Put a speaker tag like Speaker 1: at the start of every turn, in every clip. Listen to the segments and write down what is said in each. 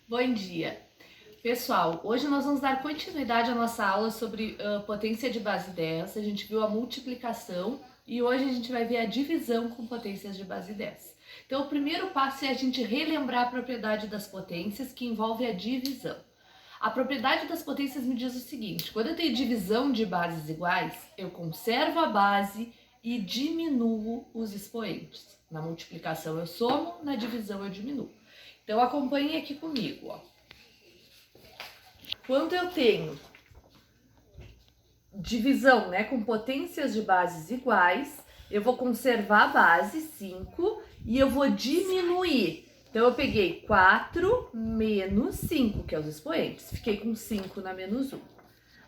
Speaker 1: Bom dia! Pessoal, hoje nós vamos dar continuidade à nossa aula sobre potência de base 10. A gente viu a multiplicação e hoje a gente vai ver a divisão com potências de base 10. Então, o primeiro passo é a gente relembrar a propriedade das potências, que envolve a divisão. A propriedade das potências me diz o seguinte: quando eu tenho divisão de bases iguais, eu conservo a base e diminuo os expoentes. Na multiplicação eu somo, na divisão eu diminuo. Então acompanhe aqui comigo, ó. Quando eu tenho divisão, com potências de bases iguais, eu vou conservar a base 5 e eu vou diminuir. Então eu peguei 4 menos 5, que é os expoentes. Fiquei com 5 na menos 1.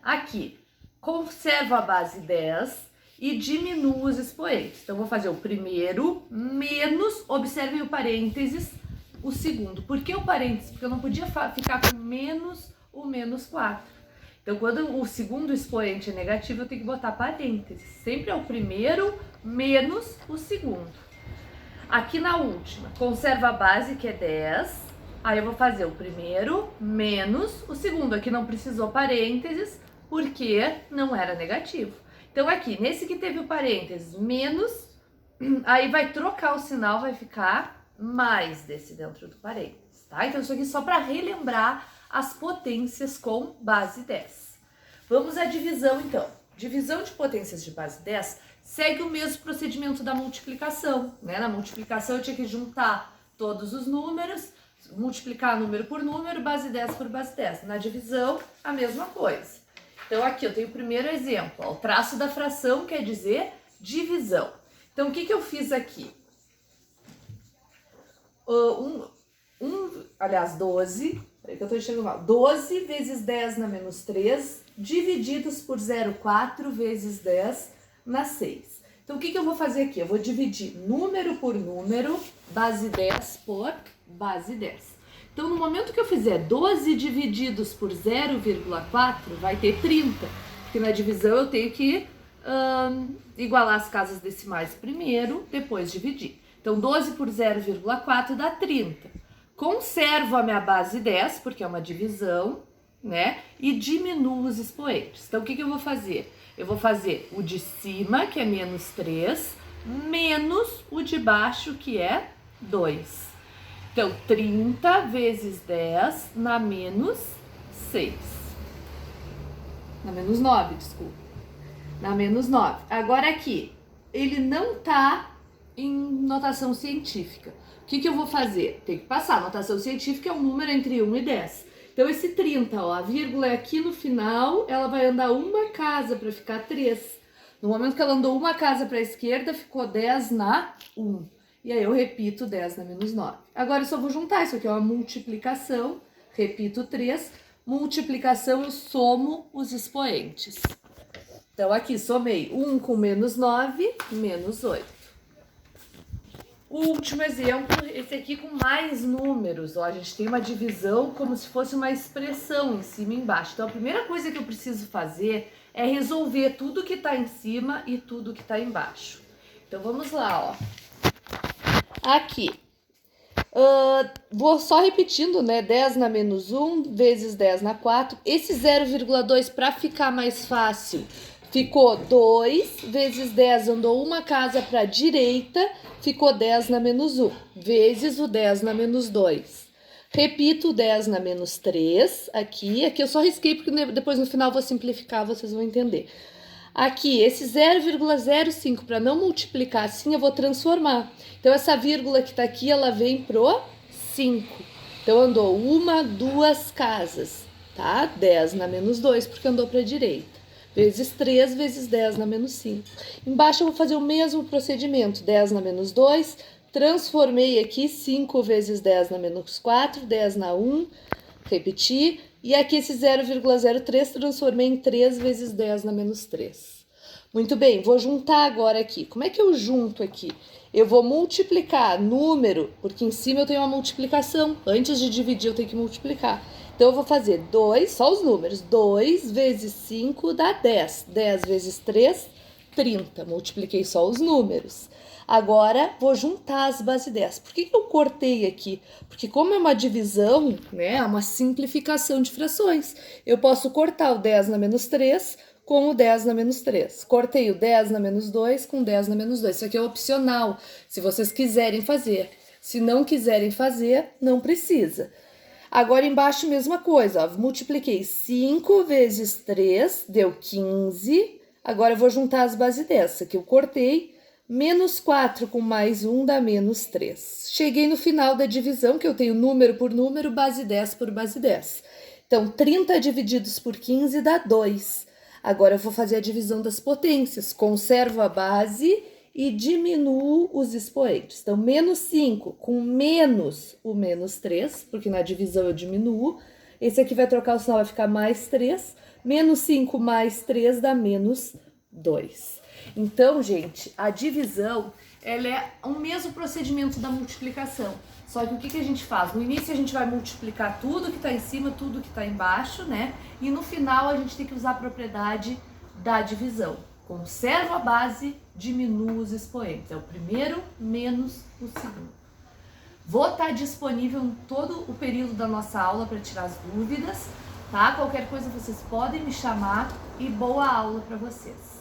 Speaker 1: Aqui, conservo a base 10 e diminuo os expoentes. Então, vou fazer o primeiro menos, observem o parênteses, o segundo. Por que o parênteses? Porque eu não podia ficar com menos o menos 4. Então, quando o segundo expoente é negativo, eu tenho que botar parênteses. Sempre é o primeiro menos o segundo. Aqui na última, conserva a base, que é 10. Aí eu vou fazer o primeiro menos o segundo. Aqui não precisou parênteses, porque não era negativo. Então aqui, nesse que teve o parênteses, menos, aí vai trocar o sinal, vai ficar mais desse dentro do parênteses, tá? Então isso aqui só para relembrar as potências com base 10. Vamos à divisão então. Divisão de potências de base 10 segue o mesmo procedimento da multiplicação, né? Na multiplicação eu tinha que juntar todos os números, multiplicar número por número, base 10 por base 10. Na divisão, a mesma coisa. Então aqui eu tenho o primeiro exemplo, ó, o traço da fração quer dizer divisão. Então o que eu fiz aqui? 12, peraí que eu tô enxergando mal, 12 vezes 10 na menos 3, divididos por 0,4 vezes 10 na 6. Então o que eu vou fazer aqui? Eu vou dividir número por número, base 10 por base 10. Então, no momento que eu fizer 12 divididos por 0,4, vai ter 30. Porque na divisão eu tenho que igualar as casas decimais primeiro, depois dividir. Então, 12 por 0,4 dá 30. Conservo a minha base 10, porque é uma divisão, né? E diminuo os expoentes. Então, o que eu vou fazer? Eu vou fazer o de cima, que é menos 3, menos o de baixo, que é 2. Então, 30 vezes 10 na menos 6. Na menos 9, desculpa. Na menos 9. Agora aqui, ele não tá em notação científica. O que eu vou fazer? Tem que passar. A notação científica é um número entre 1 e 10. Então, esse 30, ó, a vírgula é aqui no final, ela vai andar uma casa para ficar 3. No momento que ela andou uma casa para a esquerda, ficou 10 na 1. E aí eu repito 10 na menos 9. Agora eu só vou juntar, isso aqui é uma multiplicação, repito 3, multiplicação eu somo os expoentes. Então aqui somei 1 com menos 9, menos 8. O último exemplo, esse aqui com mais números, ó, a gente tem uma divisão como se fosse uma expressão em cima e embaixo. Então a primeira coisa que eu preciso fazer é resolver tudo que está em cima e tudo que está embaixo. Então vamos lá, ó. Aqui, vou só repetindo, né? 10 na menos 1 vezes 10 na 4. Esse 0,2, para ficar mais fácil, ficou 2 vezes 10, andou uma casa para a direita, ficou 10 na menos 1, vezes o 10 na menos 2. Repito o 10 na menos 3, aqui eu só risquei porque depois no final vou simplificar, vocês vão entender. Aqui, esse 0,05, para não multiplicar assim, eu vou transformar. Então, essa vírgula que tá aqui, ela vem pro 5. Então, andou uma, duas casas, tá? 10 na menos 2, porque andou para a direita. Vezes 3, vezes 10 na menos 5. Embaixo, eu vou fazer o mesmo procedimento. 10 na menos 2, transformei aqui 5 vezes 10 na menos 4, 10 na 1, repeti. E aqui esse 0,03 transformei em 3 vezes 10 na menos 3. Muito bem, vou juntar agora aqui. Como é que eu junto aqui? Eu vou multiplicar número, porque em cima eu tenho uma multiplicação. Antes de dividir eu tenho que multiplicar. Então eu vou fazer 2, só os números. 2 vezes 5 dá 10. 10 vezes 3, 30. Multipliquei só os números. Agora, vou juntar as bases 10. Por que eu cortei aqui? Porque como é uma divisão, né, é uma simplificação de frações. Eu posso cortar o 10 na menos 3 com o 10 na menos 3. Cortei o 10 na menos 2 com o 10 na menos 2. Isso aqui é opcional, se vocês quiserem fazer. Se não quiserem fazer, não precisa. Agora, embaixo, mesma coisa. Ó, multipliquei 5 vezes 3, deu 15. Agora, eu vou juntar as bases dessa, que eu cortei. Menos 4 com mais 1 dá menos 3. Cheguei no final da divisão, que eu tenho número por número, base 10 por base 10. Então, 30 divididos por 15 dá 2. Agora, eu vou fazer a divisão das potências. Conservo a base e diminuo os expoentes. Então, menos 5 com menos o menos 3, porque na divisão eu diminuo. Esse aqui vai trocar o sinal, vai ficar mais 3. Menos 5 mais 3 dá menos 2. Então, gente, a divisão, ela é o mesmo procedimento da multiplicação. Só que o que a gente faz? No início a gente vai multiplicar tudo que está em cima, tudo que está embaixo, né? E no final a gente tem que usar a propriedade da divisão. Conservo a base, diminuo os expoentes. É o primeiro menos o segundo. Vou estar disponível em todo o período da nossa aula para tirar as dúvidas, tá? Qualquer coisa vocês podem me chamar e boa aula para vocês.